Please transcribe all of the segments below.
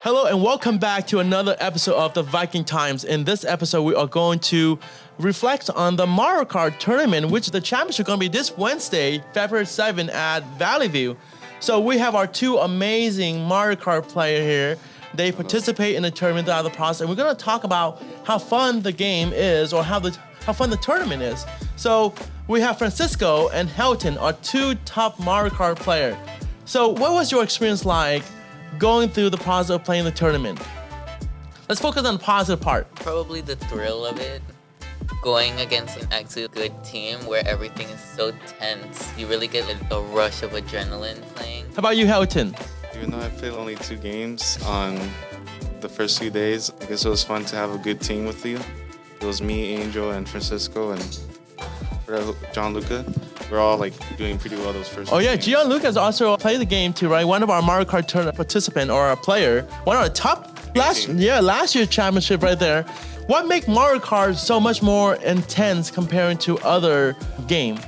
Hello and welcome back to another episode of the Viking Times. In this episode, we are going to reflect on the Mario Kart tournament, which the championship is going to be this Wednesday, February 7 at Valley View. So we have our two amazing Mario Kart players here. They participate in the tournament throughout the process, and we're going to talk about how fun the game is or how fun the tournament is. So we have Francisco and Helton, our two top Mario Kart players. So what was your experience like going through the process of playing the tournament? Let's focus on the positive part. Probably the thrill of it. Going against an actually good team where everything is so tense. You really get a rush of adrenaline playing. How about you, Helton? Even though I played only 2 games on the first few days, I guess it was fun to have a good team with you. It was me, Angel, and Francisco, and John Luca. We're all doing pretty well those first. Oh yeah, games. John Lucas also played the game too, right? One of our Mario Kart tournament participant or a player, one of the top last year's championship right there. What makes Mario Kart so much more intense comparing to other game?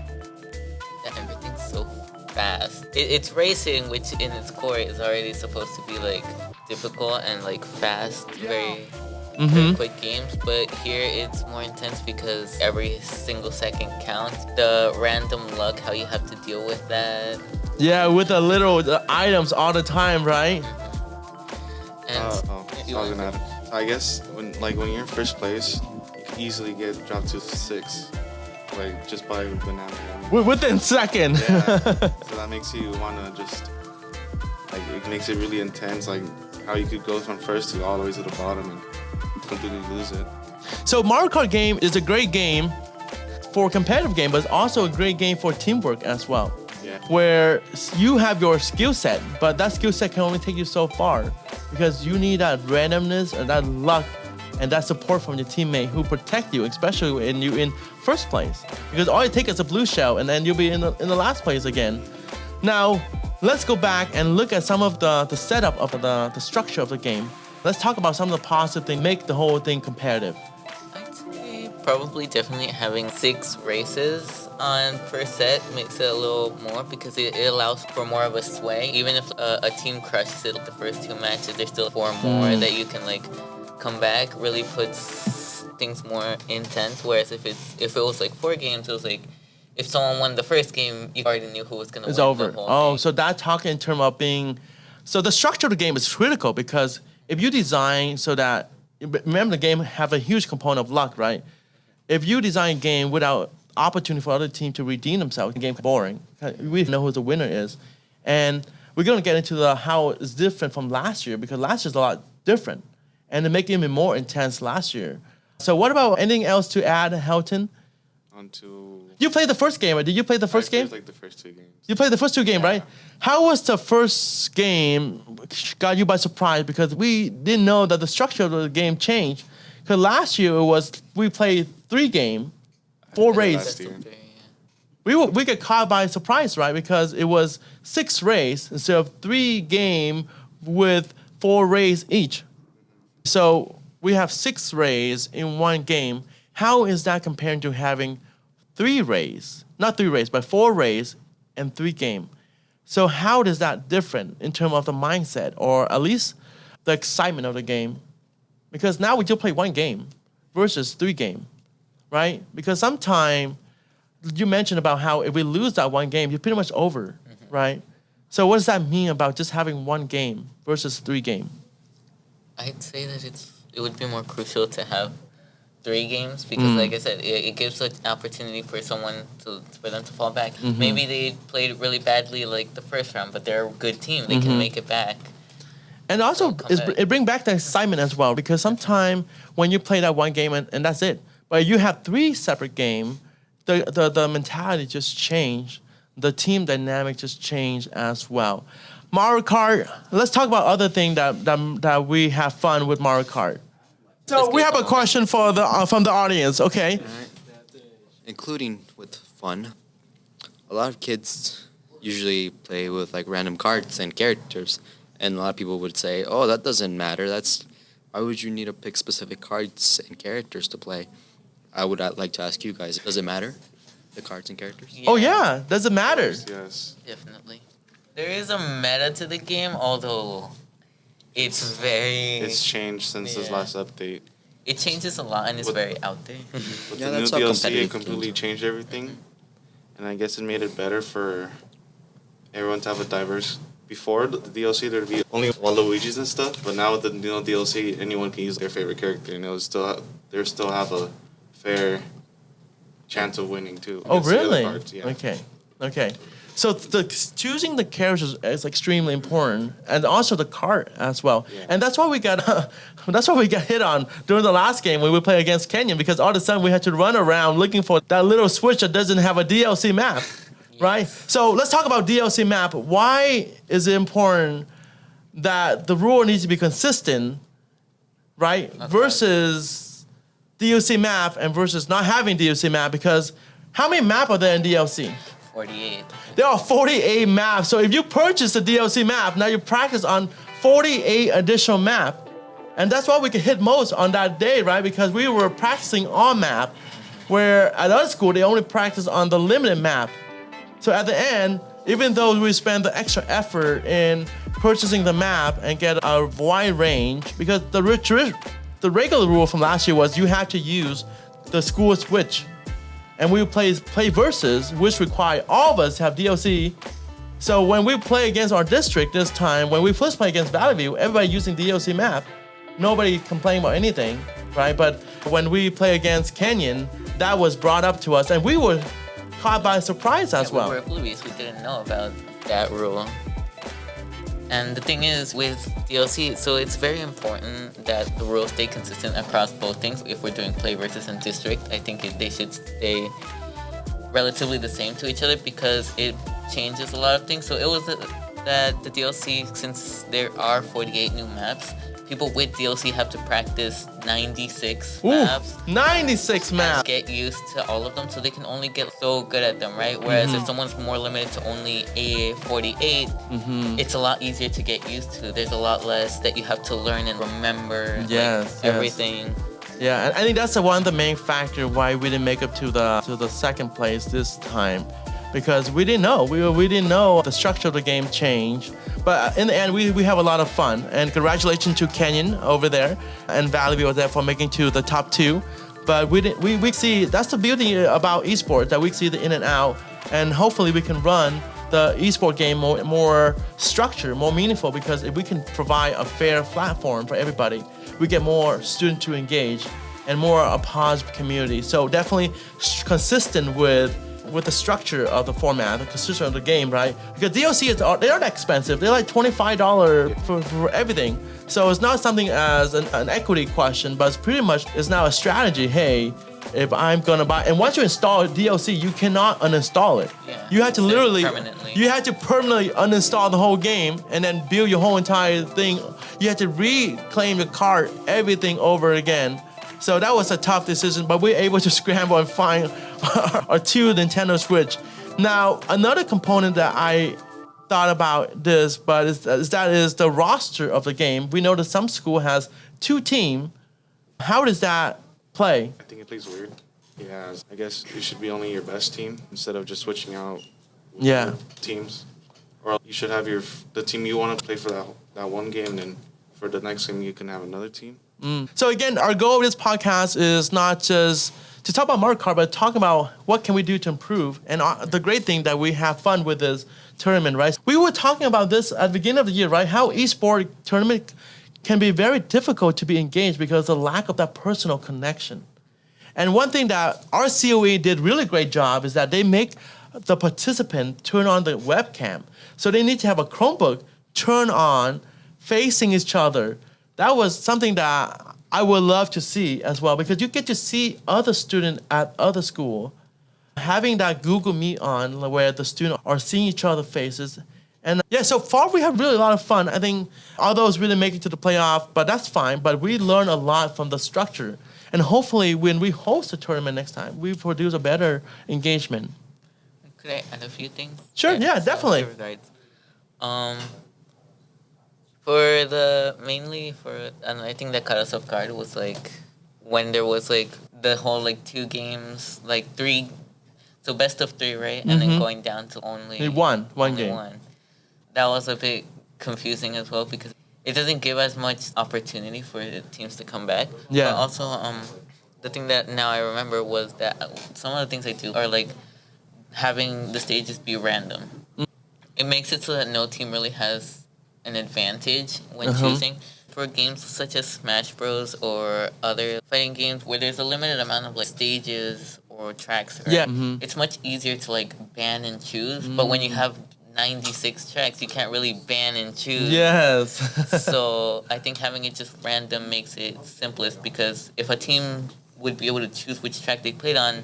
Everything's so fast. It's racing, which in its core is already supposed to be difficult and fast, very quick games, but here it's more intense because every single second counts. The random luck, how you have to deal with that. Yeah, with the items all the time, right? I guess when you're in first place, you can easily get dropped to 6, just by banana. Within second. Yeah. So that makes you wanna just it makes it really intense, how you could go from first to all the way to the bottom and completely lose it. So Mario Kart game is a great game for a competitive game, but it's also a great game for teamwork as well. Yeah. Where you have your skill set, but that skill set can only take you so far because you need that randomness and that luck and that support from your teammate who protect you, especially when you're in first place. Because all it takes is a blue shell and then you'll be in the last place again. Now, let's go back and look at some of the setup of the structure of the game. Let's talk about some of the positive things make the whole thing competitive. I'd say probably definitely having 6 races on per set makes it a little more because it allows for more of a sway. Even if a team crushes it the first 2 matches, there's still 4 more that you can come back. Really puts things more intense. Whereas if it was 4 games, it was if someone won the first game, you already knew who was gonna win. It's over. The whole thing. So that talking in terms of being, so the structure of the game is critical because if you design so that, remember the game have a huge component of luck, right? If you design a game without opportunity for other team to redeem themselves, the game's boring. We know who the winner is. And we're gonna get into how it's different from last year because last year's a lot different. And it make it even more intense last year. So what about anything else to add, Helton? You played the first game, right? Did you play the first game? The first 2 games. You played the first 2 games, right? How was the first game got you by surprise? Because we didn't know that the structure of the game changed. Because last year we played 3 games, 4 races. We got caught by surprise, right? Because it was 6 races instead of 3 games with 4 races each. So we have 6 races in 1 game. How is that compared to having 3 races? Not 3 races, but 4 races and 3 games. So how does that different in terms of the mindset or at least the excitement of the game? Because now we just play 1 game versus 3 games, right? Because sometimes you mentioned about how if we lose that 1 game, you're pretty much over, right? So what does that mean about just having 1 game versus 3 games? I'd say that it would be more crucial to have 3 games because, like I said, it gives an opportunity for for them to fall back. Maybe they played really badly the first round, but they're a good team. They can make it back. And also, it brings back the excitement as well because sometimes when you play that 1 game and that's it, but you have 3 separate games, the mentality just changed. The team dynamic just changed as well. Mario Kart. Let's talk about other things that we have fun with Mario Kart. So we have a question for from the audience. Okay. Including with fun, a lot of kids usually play with random cards and characters, and a lot of people would say, "Oh, that doesn't matter. Why would you need to pick specific cards and characters to play?" I would like to ask you guys: does it matter, the cards and characters? Yeah. Oh yeah, does it matter? Yes. Definitely. There is a meta to the game, although It's changed since this last update. It changes a lot and it's very out there. With Yeah, the new that's how DLC, competitive it completely changed everything, and I guess it made it better for everyone to have a diverse. Before the DLC, there'd be only Waluigi's and stuff, but now with the new DLC, anyone can use their favorite character, and they still have a fair chance of winning too. Oh, against the other really? cards, yeah. Okay. So choosing the characters is extremely important, and also the card as well. Yeah. And that's why we got hit on during the last game when we played against Kenyan, because all of a sudden we had to run around looking for that little switch that doesn't have a DLC map, right? So let's talk about DLC map. Why is it important that the rule needs to be consistent, right? Versus DLC map and versus not having DLC map, because how many map are there in DLC? 48. There are 48 maps. So if you purchase the DLC map, now you practice on 48 additional map. And that's why we could hit most on that day, right? Because we were practicing on map, where at other school, they only practice on the limited map. So at the end, even though we spend the extra effort in purchasing the map and get a wide range, because the regular rule from last year was you have to use the school switch. And we play versus, which require all of us to have DLC. So when we play against our district this time, when we first play against Valley View, everybody using DLC map, nobody complained about anything, right? But when we play against Kenyan, that was brought up to us, and we were caught by surprise as well. We were oblivious. We didn't know about that rule. And the thing is, with DLC, so it's very important that the rules stay consistent across both things. If we're doing play versus and district, I think they should stay relatively the same to each other, because it changes a lot of things. So it was that the DLC, since there are 48 new maps, people with DLC have to practice 96 maps. 96 maps. And get used to all of them, so they can only get so good at them, right? Whereas if someone's more limited to only a 48, it's a lot easier to get used to. There's a lot less that you have to learn and remember. Everything. Yeah, and I think that's one of the main factors why we didn't make it to the second place this time, because we didn't know. We didn't know the structure of the game changed. But in the end, we have a lot of fun. And congratulations to Kenyan over there and Valley View over there for making to the top 2. But we see, that's the beauty about esports, that we see the in and out. And hopefully we can run the esport game more structured, more meaningful, because if we can provide a fair platform for everybody, we get more students to engage and more a positive community. So definitely consistent with the structure of the format, the consistency of the game, right? Because DLC they aren't expensive. They're like $25 for everything. So it's not something as an equity question, but it's now a strategy. Hey, if I'm gonna buy, and once you install DLC, you cannot uninstall it. Yeah, you have to permanently uninstall the whole game and then build your whole entire thing. You have to reclaim your cart, everything over again. So that was a tough decision, but we were able to scramble and find our 2 Nintendo Switch. Now, another component that I thought about this, but is the roster of the game. We know that some school has 2 teams. How does that play? I think it plays weird. Yeah, I guess it should be only your best team instead of just switching out teams. Or you should have the team you want to play for that one game, and then for the next game you can have another team. So again, our goal of this podcast is not just to talk about Mario Kart, but talk about what can we do to improve. And the great thing that we have fun with this tournament, right? We were talking about this at the beginning of the year, right? How esports tournament can be very difficult to be engaged because of the lack of that personal connection. And one thing that our COE did really great job is that they make the participant turn on the webcam. So they need to have a Chromebook turn on, facing each other. That was something that I would love to see as well, because you get to see other students at other school, having that Google Meet on where the students are seeing each other's faces. And so far we have really a lot of fun. I think although it's really making it to the playoff, but that's fine. But we learn a lot from the structure. And hopefully when we host the tournament next time, we produce a better engagement. Could I add a few things? Sure, yeah, definitely. And I think that caught us off guard was like when there was like the whole like 2 games, like 3, so best of 3, right? And then going down to only one game. That was a bit confusing as well, because it doesn't give as much opportunity for the teams to come back. Yeah. But also, the thing that now I remember was that some of the things I do are like having the stages be random. It makes it so that no team really has an advantage when choosing. For games such as Smash Bros. Or other fighting games where there's a limited amount of like stages or tracks, right? Yeah. It's much easier to like ban and choose. But when you have 96 tracks, you can't really ban and choose. Yes. So I think having it just random makes it simplest, because if a team would be able to choose which track they played on,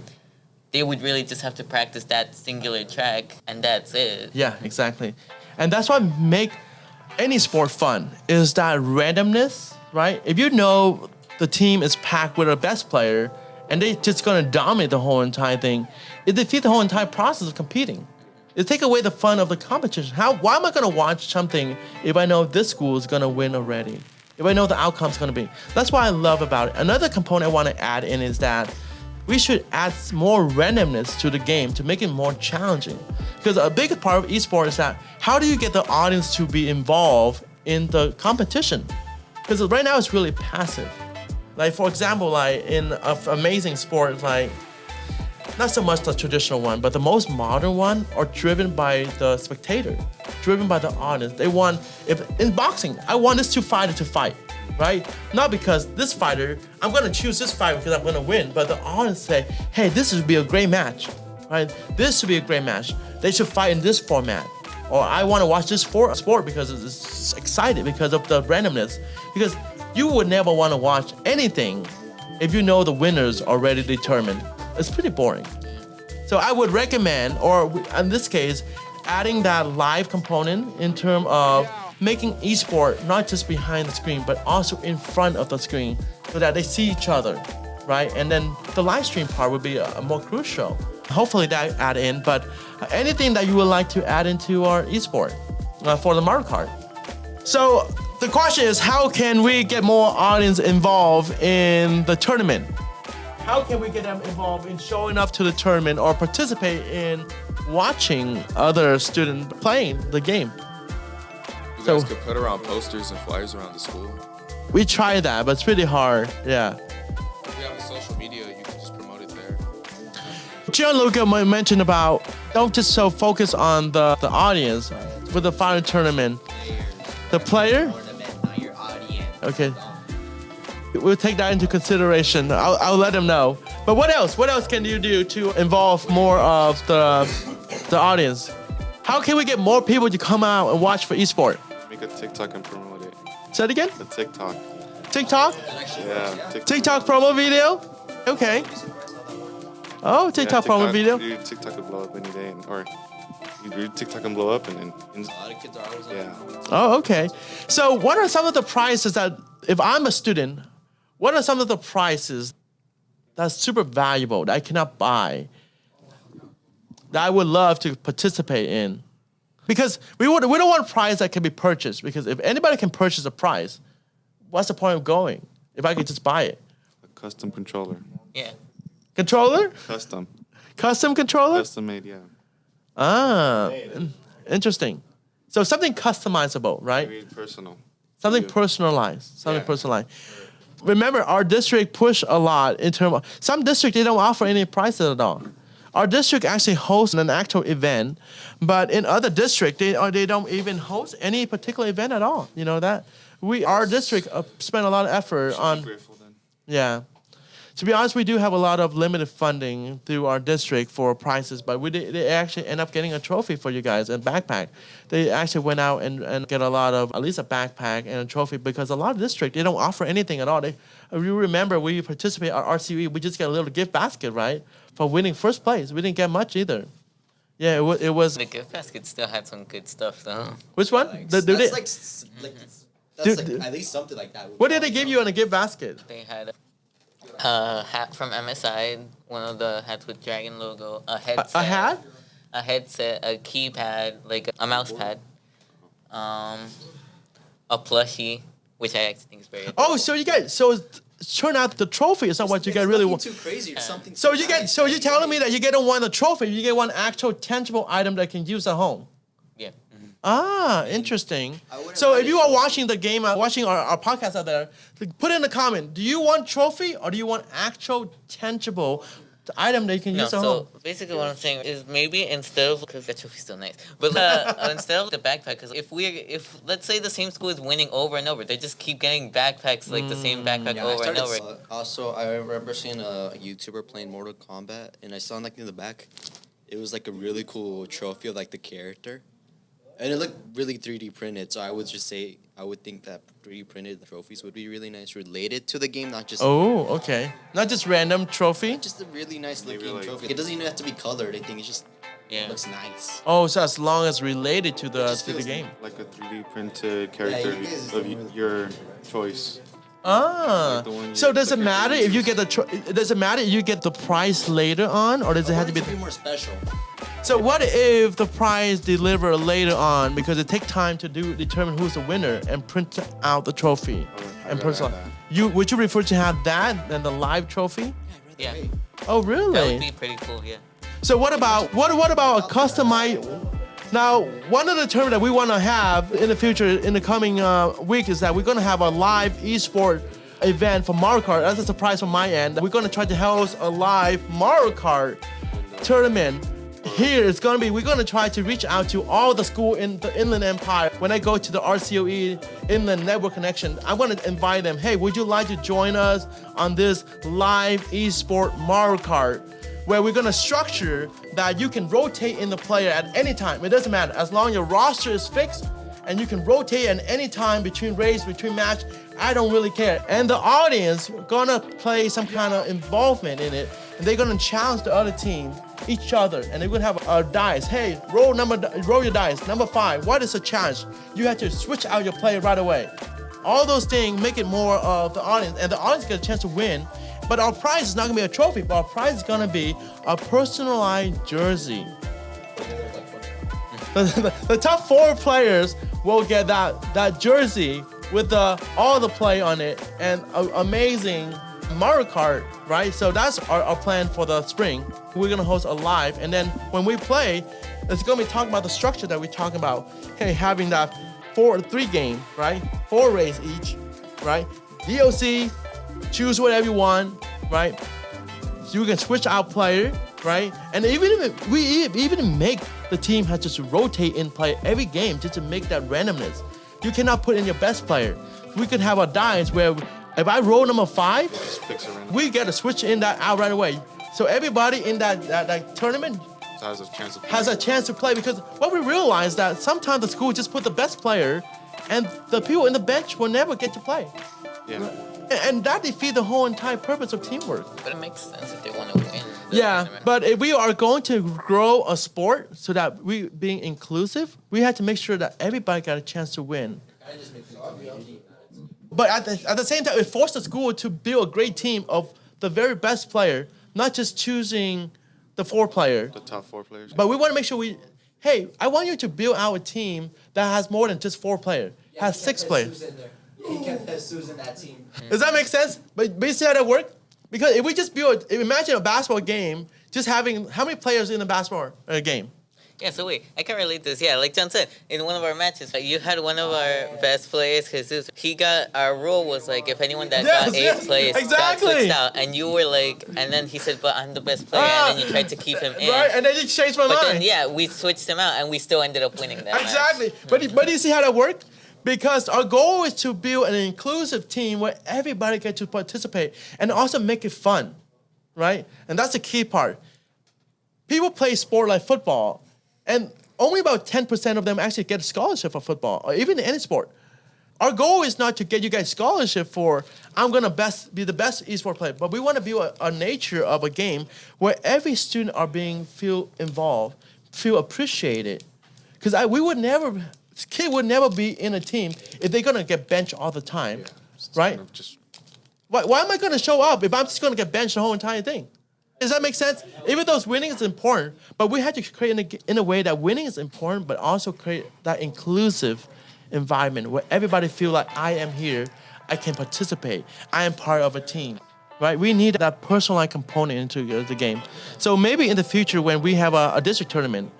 they would really just have to practice that singular track, and that's it. Yeah, exactly. And that's what make any sport fun, is that randomness, right? If you know the team is packed with a best player and they just gonna dominate the whole entire thing, it defeats the whole entire process of competing. It take away the fun of the competition. Why am I gonna watch something if I know this school is gonna win already? If I know the outcome's gonna be. That's what I love about it. Another component I wanna add in is that we should add more randomness to the game to make it more challenging. Because a big part of esports is that how do you get the audience to be involved in the competition? Because right now it's really passive. Like for example, like in an amazing sport, like not so much the traditional one, but the most modern one are driven by the spectator, driven by the audience. They want, if in boxing, I want this two fighters to fight, right? Not because this fighter, I'm gonna choose this fighter because I'm gonna win, but the audience say, hey, this should be a great match, right? This should be a great match. They should fight in this format. Or I wanna watch this sport because it's exciting, because of the randomness. Because you would never wanna watch anything if you know the winners already determined. It's pretty boring. So I would recommend, or in this case, adding that live component in terms of making esport not just behind the screen, but also in front of the screen so that they see each other, right? And then the live stream part would be more crucial. Hopefully that add in, but anything that you would like to add into our esport for the Mario Kart. So the question is, how can we get more audience involved in the tournament? How can we get them involved in showing up to the tournament or participate in watching other students playing the game? You So- guys could put around posters and flyers around the school. We tried that, but it's really hard. Yeah. If you have a social media, you can just promote it there. Gianluca mentioned about don't just so focus on the audience with the final tournament. The player? Tournament, not your audience. Okay. We'll take that into consideration. I'll let them know. But what else? What else can you do to involve more of the audience? How can we get more people to come out and watch for esport? Make a TikTok and promote it. Say it again? A TikTok. TikTok? Yeah. TikTok promo video? Okay. Oh, TikTok promo video? Your TikTok will blow up any day, or your TikTok can blow up, and then A lot of kids are always on yeah. Oh, okay. So what are some of the prizes that, if I'm a student, what are some of the prizes that's super valuable that I cannot buy that I would love to participate in? Because we don't want a prize that can be purchased, because if anybody can purchase a prize, what's the point of going if I could just buy it? A custom controller. Yeah. Controller? Custom. Custom controller? Custom made, yeah. Ah, interesting. So something customizable, right? Very personal. Something Yeah. personalized. Something Yeah. personalized. Remember, our district push a lot in terms of some district, they don't offer any prizes at all. Our district actually hosts an actual event, but in other districts, they don't even host any particular event at all. You know that? Our district spent a lot of effort Should be on, grateful then. yeah. To be honest, we do have a lot of limited funding through our district for prizes, but they actually end up getting a trophy for you guys and backpack. They actually went out and get a lot of, at least a backpack and a trophy, because a lot of districts, they don't offer anything at all. If you remember, we participate at RCE, we just get a little gift basket, right? For winning first place. We didn't get much either. Yeah, it was, The gift basket still had some good stuff, though. which one? Like, The- that's they- like Dude, at least something like that. what did they give you in a gift basket? They had a hat from MSI, one of the hats with Dragon logo, a headset. A hat? A headset, a keypad, like a mouse pad, a plushie, which I actually think is very. Oh, so you guys, so turn out the trophy is not what you guys really want. Too crazy or something. So you're telling me that you get one a trophy, you get one actual tangible item that you can use at home. Yeah. Interesting. I wouldn't So mind if a you are trophy. watching the game, watching our podcast out there, put in the comment, do you want trophy or do you want actual tangible item that you can No, use at so home? basically what I'm saying is maybe instead of, because that trophy's still nice, but instead of the backpack, because if let's say the same school is winning over and over, they just keep getting backpacks like the same backpack Yeah, I over and started. over. Also, I remember seeing a YouTuber playing Mortal Kombat, and I saw like in the back, it was like a really cool trophy of like the character, and it looked really 3D printed. So I would just say I would think that 3D printed trophies would be really nice, related to the game, not just Okay. Not just random trophy. just a really nice Maybe looking like- trophy. It doesn't even have to be colored. I think it just Yeah. looks nice. So as long as related to the just feels game. Like a 3D printed character you guys of don't really- your choice. Ah. the one So you- does it like matter if you get does it matter if you get the prize later on, or does it I have to want be? it to be more special. So what if the prize delivered later on because it takes time to determine who's the winner and print out the trophy and I'd rather personalize? have Would you prefer to have that than the live trophy? Yeah, Oh that really? would be pretty cool. Yeah. So what about a customized? Now, one of the terms that we want to have in the future, in the coming week, is that we're going to have a live esport event for Mario Kart. That's a surprise from my end. We're going to try to host a live Mario Kart tournament. Here it's going to be, we're going to try to reach out to all the school in the Inland Empire. When I go to the RCOE Inland Network Connection, I want to invite them, hey, would you like to join us on this live esport Mario Kart? Where we're gonna structure that you can rotate in the player at any time. It doesn't matter, as long as your roster is fixed and you can rotate at any time between race, between match, I don't really care. And the audience gonna play some kind of involvement in it, and they're gonna challenge the other team, each other, and they're gonna have a dice. Hey, roll your dice, number 5, what is the challenge? You have to switch out your player right away. All those things make it more of the audience, and the audience get a chance to win. But our prize is not gonna be a trophy, but our prize is gonna be a personalized jersey. The top 4 players will get that jersey with all the play on it and amazing Mario Kart, right? So that's our plan for the spring. We're gonna host a live, and then when we play, it's gonna be talking about the structure that we're talking about. Okay, having that 3 game, right? 4 race each, right? DLC, choose whatever you want, right? So you can switch out player, right? And even if we even make the team has just rotate in play every game just to make that randomness. You cannot put in your best player. We could have a dice where if I roll number 5, Just picks a random. we get to switch in that out right away. So everybody in that tournament Has a chance of has a chance to play, because what we realize that sometimes the school just put the best player and the people in the bench will never get to play. Yeah. And that defeats the whole entire purpose of teamwork. But it makes sense if they want to win. the Yeah, tournament. but if we are going to grow a sport so that we being inclusive, we have to make sure that everybody got a chance to win. But at the same time, it forced the school to build a great team of the very best player, not just choosing the 4 player. The top 4 players. But we want to make sure hey, I want you to build out a team that has more than just 4 players, has 6 players. He kept Jesus in that team. Does that make sense? But you see how that works? Because if we just imagine a basketball game, just having, how many players in a basketball game? Yeah, so wait, I can relate this. Yeah, like John said, in one of our matches, you had one of our best players, Jesus. Our rule was like, if anyone that got 8th place got switched out, and you were like, and then he said, but I'm the best player, and then you tried to keep him in. Right, and then you changed my But mind. then, yeah, we switched him out, and we still ended up winning that Exactly. match. But you see how that worked? Because our goal is to build an inclusive team where everybody gets to participate and also make it fun, right? And that's the key part. People play sport like football, and only about 10% of them actually get a scholarship for football, or even any sport. Our goal is not to get you guys scholarship for, I'm gonna be the best esport player, but we wanna build a nature of a game where every student feel involved, feel appreciated. Because kid would never be in a team if they're gonna get benched all the time, right? Kind of just Why am I gonna show up if I'm just gonna get benched the whole entire thing? Does that make sense? Even though winning is important, but we have to create in a way that winning is important, but also create that inclusive environment where everybody feel like I am here, I can participate, I am part of a team, right? We need that personalized component into the game. So maybe in the future when we have a district tournament,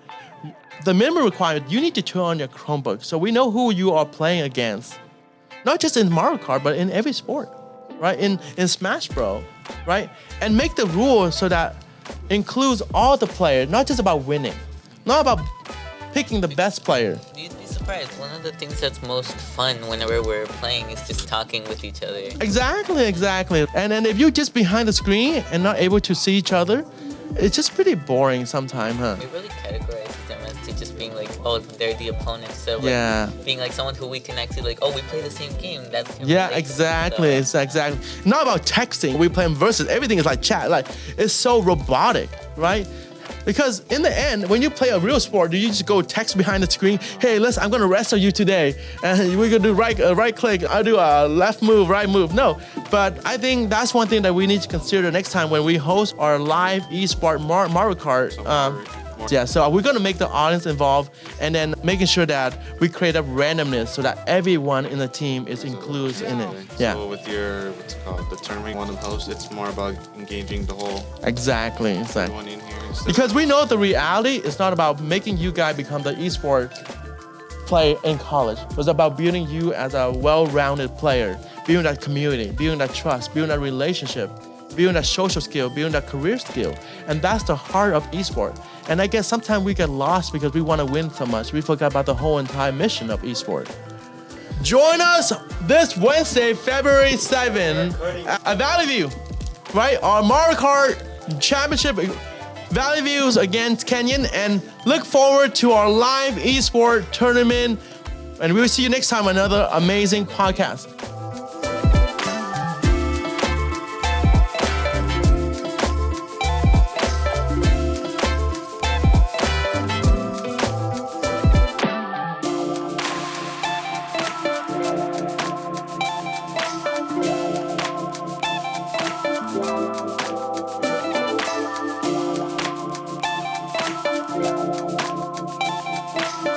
the minimum requirement, you need to turn on your Chromebook so we know who you are playing against. Not just in Mario Kart, but in every sport, right? In Smash Bros, right? And make the rules so that includes all the players, not just about winning, not about picking the best player. You'd be surprised. One of the things that's most fun whenever we're playing is just talking with each other. Exactly. And then if you're just behind the screen and not able to see each other, it's just pretty boring sometimes, huh? We really categorize them as to just being like, oh, they're the opponents. So like Yeah. being like someone who we can actually like, oh, we play the same game. That's him Yeah, related. exactly. So- It's exactly not about texting. We play versus. Everything is like chat. Like it's so robotic, right? Because in the end, when you play a real sport, do you just go text behind the screen? Hey, I'm gonna wrestle you today, and we're gonna do right click. I do a left move, right move. No, but I think that's one thing that we need to consider next time when we host our live esport Mario Kart. Yeah, so we're gonna make the audience involved, and then making sure that we create a randomness so that everyone in the team is included in it. Yeah, So with your what's it called the tournament you want to host, it's more about engaging the whole exactly. everyone in here. Instead Because we know the reality is not about making you guys become the esport player in college. It was about building you as a well-rounded player, building that community, building that trust, building that relationship, building that social skill, building that career skill. And that's the heart of esport. And I guess sometimes we get lost because we want to win so much. We forget about the whole entire mission of esport. Join us this Wednesday, February 7th at Valley View, right? Our Mario Kart Championship Valley Views against Kenyon, and look forward to our live esport tournament. And we will see you next time on another amazing podcast.